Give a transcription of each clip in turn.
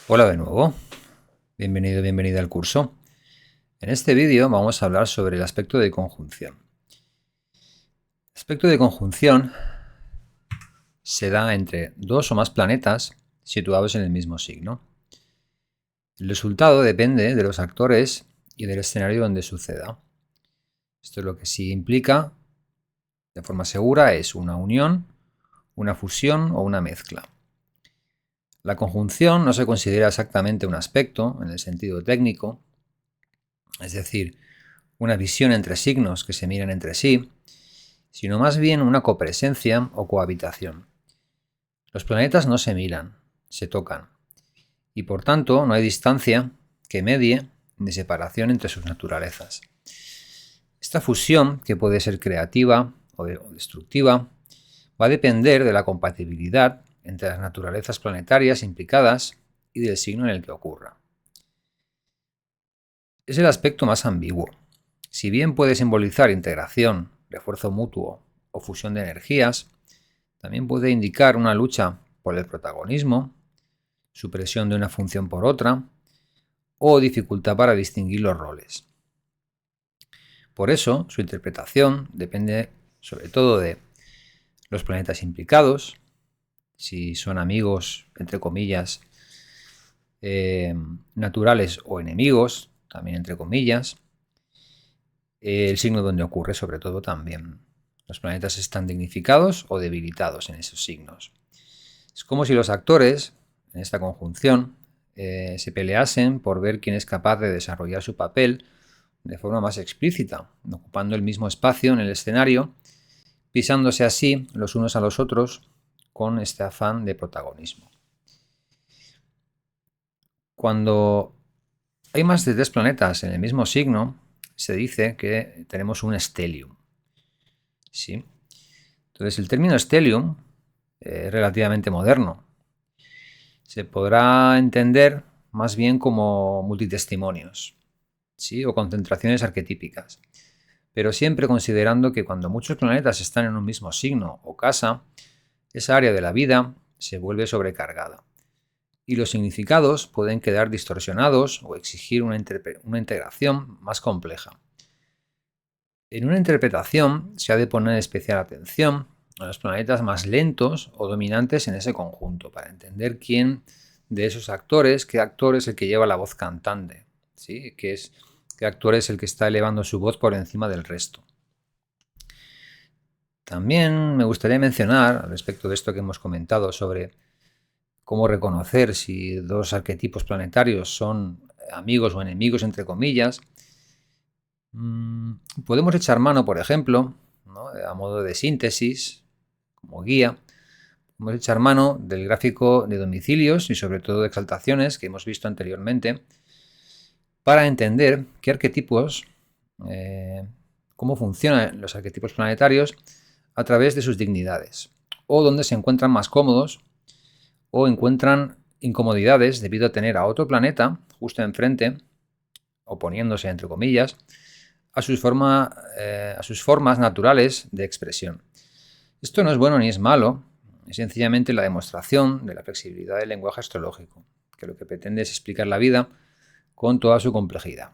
Hola de nuevo, bienvenido, bienvenida al curso. En este vídeo vamos a hablar sobre el aspecto de conjunción. El aspecto de conjunción se da entre dos o más planetas situados en el mismo signo. El resultado depende de los actores y del escenario donde suceda. Esto lo que sí implica, de forma segura, es una unión, una fusión o una mezcla. La conjunción no se considera exactamente un aspecto en el sentido técnico, es decir, una visión entre signos que se miran entre sí, sino más bien una copresencia o cohabitación. Los planetas no se miran, se tocan, y por tanto no hay distancia que medie ni separación entre sus naturalezas. Esta fusión, que puede ser creativa o destructiva, va a depender de la compatibilidad entre las naturalezas planetarias implicadas y del signo en el que ocurra. Es el aspecto más ambiguo. Si bien puede simbolizar integración, refuerzo mutuo o fusión de energías, también puede indicar una lucha por el protagonismo, supresión de una función por otra o dificultad para distinguir los roles. Por eso, su interpretación depende sobre todo de los planetas implicados, si son amigos, entre comillas, naturales o enemigos, también entre comillas, el signo donde ocurre sobre todo también. Los planetas están dignificados o debilitados en esos signos. Es como si los actores, en esta conjunción, se peleasen por ver quién es capaz de desarrollar su papel de forma más explícita, ocupando el mismo espacio en el escenario, pisándose así los unos a los otros con este afán de protagonismo. Cuando hay más de 3 planetas en el mismo signo, se dice que tenemos un stellium. ¿Sí? Entonces, el término stellium es relativamente moderno. Se podrá entender más bien como multitestimonios, ¿sí? O concentraciones arquetípicas, pero siempre considerando que cuando muchos planetas están en un mismo signo o casa, esa área de la vida se vuelve sobrecargada y los significados pueden quedar distorsionados o exigir una integración más compleja. En una interpretación se ha de poner especial atención a los planetas más lentos o dominantes en ese conjunto, para entender quién de esos actores, qué actor es el que lleva la voz cantante, ¿sí? Qué actor es el que está elevando su voz por encima del resto. También me gustaría mencionar, al respecto de esto que hemos comentado sobre cómo reconocer si dos arquetipos planetarios son amigos o enemigos, entre comillas, podemos echar mano, por ejemplo, ¿no?, a modo de síntesis, como guía, podemos echar mano del gráfico de domicilios y sobre todo de exaltaciones que hemos visto anteriormente para entender qué arquetipos, cómo funcionan los arquetipos planetarios a través de sus dignidades, o dónde se encuentran más cómodos o encuentran incomodidades debido a tener a otro planeta justo enfrente, oponiéndose, entre comillas, a sus formas naturales de expresión. Esto no es bueno ni es malo, es sencillamente la demostración de la flexibilidad del lenguaje astrológico, que lo que pretende es explicar la vida con toda su complejidad.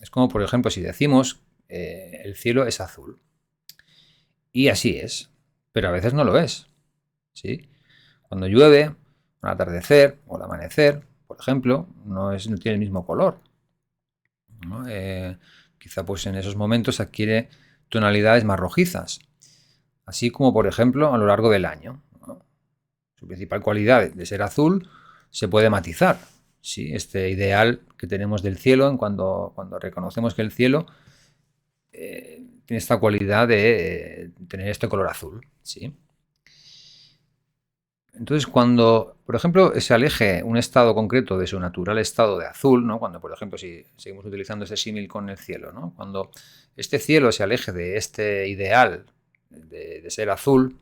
Es como, por ejemplo, si decimos el cielo es azul. Y así es, pero a veces no lo es, ¿sí? Cuando llueve, al atardecer o al amanecer, por ejemplo, no tiene el mismo color, ¿no? Quizá pues en esos momentos adquiere tonalidades más rojizas, así como por ejemplo a lo largo del año, ¿no? Su principal cualidad de ser azul se puede matizar, ¿sí? Este ideal que tenemos del cielo, cuando reconocemos que el cielo tiene esta cualidad de tener este color azul, ¿sí? Entonces, cuando, por ejemplo, se aleje un estado concreto de su natural estado de azul, ¿no?, cuando, por ejemplo, si seguimos utilizando ese símil con el cielo, ¿no?, cuando este cielo se aleje de este ideal de ser azul,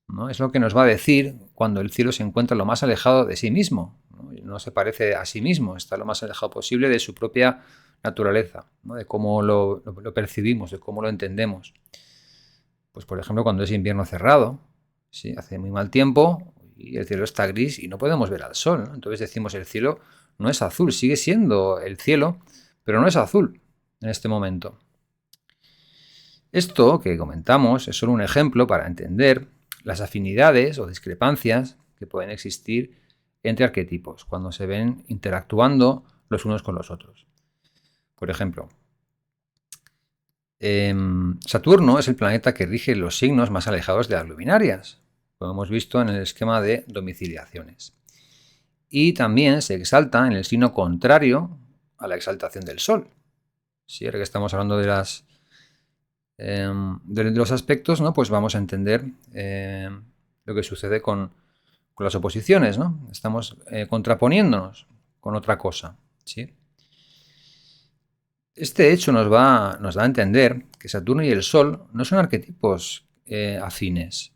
¿no?, es lo que nos va a decir cuando el cielo se encuentra lo más alejado de sí mismo, no se parece a sí mismo, está lo más alejado posible de su propia naturaleza, ¿no?, de cómo lo percibimos, de cómo lo entendemos. Pues, por ejemplo, cuando es invierno cerrado, ¿sí?, hace muy mal tiempo, y el cielo está gris y no podemos ver al sol, ¿no? Entonces decimos el cielo no es azul, sigue siendo el cielo, pero no es azul en este momento. Esto que comentamos es solo un ejemplo para entender las afinidades o discrepancias que pueden existir entre arquetipos cuando se ven interactuando los unos con los otros. Por ejemplo, Saturno es el planeta que rige los signos más alejados de las luminarias, como hemos visto en el esquema de domiciliaciones. Y también se exalta en el signo contrario a la exaltación del Sol. Sí, ahora que estamos hablando de los aspectos, ¿no? Pues vamos a entender lo que sucede con las oposiciones, ¿no? Estamos contraponiéndonos con otra cosa, ¿sí? Este hecho nos da a entender que Saturno y el Sol no son arquetipos afines.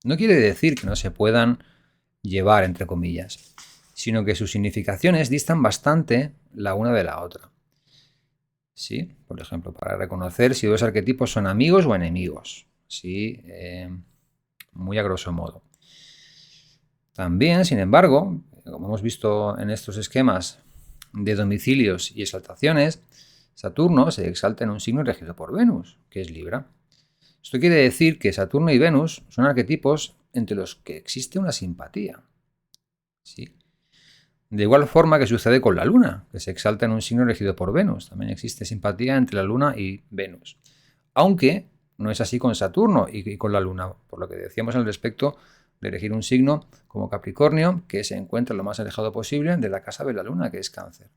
No quiere decir que no se puedan llevar, entre comillas, sino que sus significaciones distan bastante la una de la otra. ¿Sí? Por ejemplo, para reconocer si dos arquetipos son amigos o enemigos. ¿Sí? Muy a grosso modo. También, sin embargo, como hemos visto en estos esquemas de domicilios y exaltaciones, Saturno se exalta en un signo regido por Venus, que es Libra. Esto quiere decir que Saturno y Venus son arquetipos entre los que existe una simpatía. ¿Sí? De igual forma que sucede con la Luna, que se exalta en un signo regido por Venus. También existe simpatía entre la Luna y Venus. Aunque no es así con Saturno y con la Luna, por lo que decíamos al respecto de elegir un signo como Capricornio, que se encuentra lo más alejado posible de la casa de la Luna, que es Cáncer.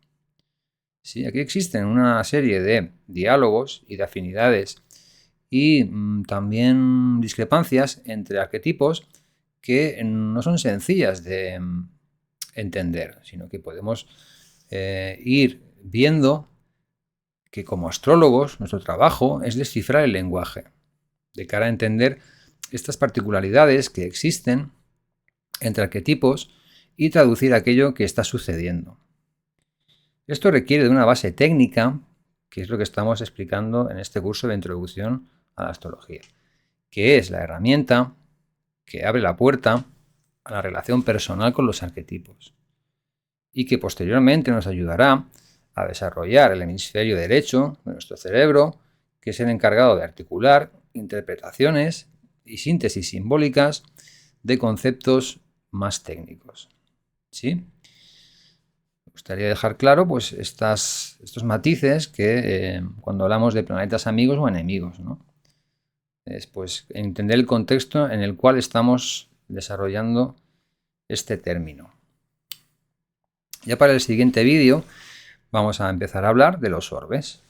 Sí, aquí existen una serie de diálogos y de afinidades y también discrepancias entre arquetipos que no son sencillas de entender, sino que podemos ir viendo que como astrólogos nuestro trabajo es descifrar el lenguaje de cara a entender estas particularidades que existen entre arquetipos y traducir aquello que está sucediendo. Esto requiere de una base técnica, que es lo que estamos explicando en este curso de introducción a la astrología, que es la herramienta que abre la puerta a la relación personal con los arquetipos y que posteriormente nos ayudará a desarrollar el hemisferio derecho de nuestro cerebro, que es el encargado de articular interpretaciones y síntesis simbólicas de conceptos más técnicos. ¿Sí? Me gustaría dejar claro pues, estos matices que cuando hablamos de planetas amigos o enemigos, ¿no? Es pues, entender el contexto en el cual estamos desarrollando este término. Ya para el siguiente vídeo vamos a empezar a hablar de los orbes.